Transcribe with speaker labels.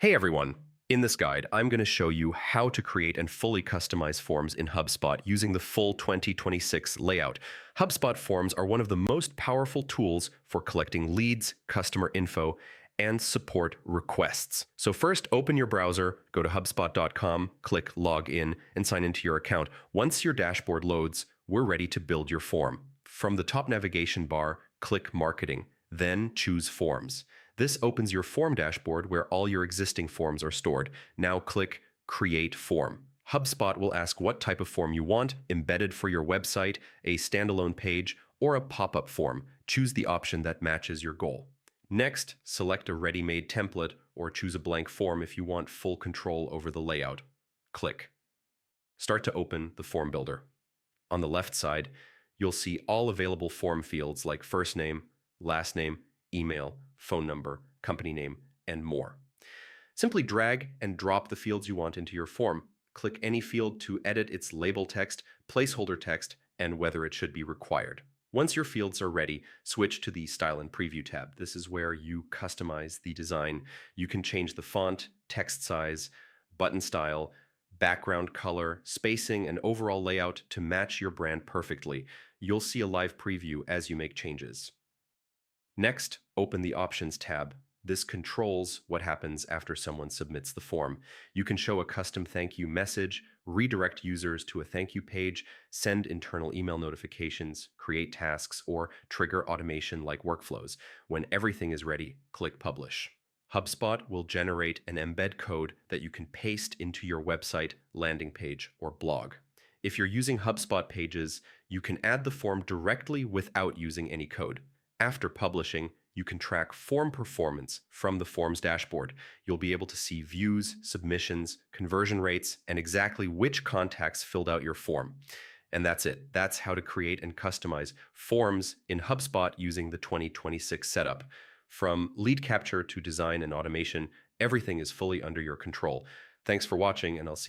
Speaker 1: Hey everyone! In this guide, I'm going to show you how to create and fully customize forms in HubSpot using the full 2026 layout. HubSpot forms are one of the most powerful tools for collecting leads, customer info, and support requests. So first, open your browser, go to hubspot.com, click Log In, and sign into your account. Once your dashboard loads, we're ready to build your form. From the top navigation bar, click Marketing, then choose Forms. This opens your form dashboard where all your existing forms are stored. Now click Create Form. HubSpot will ask what type of form you want, embedded for your website, a standalone page, or a pop-up form. Choose the option that matches your goal. Next, select a ready-made template or choose a blank form if you want full control over the layout. Click. Start to open the form builder. On the left side, you'll see all available form fields like first name, last name, email, phone number, company name, and more. Simply drag and drop the fields you want into your form. Click any field to edit its label text, placeholder text, and whether it should be required. Once your fields are ready, switch to the Style and Preview tab. This is where you customize the design. You can change the font, text size, button style, background color, spacing, and overall layout to match your brand perfectly. You'll see a live preview as you make changes. Next, open the Options tab. This controls what happens after someone submits the form. You can show a custom thank you message, redirect users to a thank you page, send internal email notifications, create tasks, or trigger automation like workflows. When everything is ready, click Publish. HubSpot will generate an embed code that you can paste into your website, landing page, or blog. If you're using HubSpot pages, you can add the form directly without using any code. After publishing, you can track form performance from the Forms dashboard. You'll be able to see views, submissions, conversion rates, and exactly which contacts filled out your form. And that's it. That's how to create and customize forms in HubSpot using the 2026 setup. From lead capture to design and automation, everything is fully under your control. Thanks for watching, and I'll see you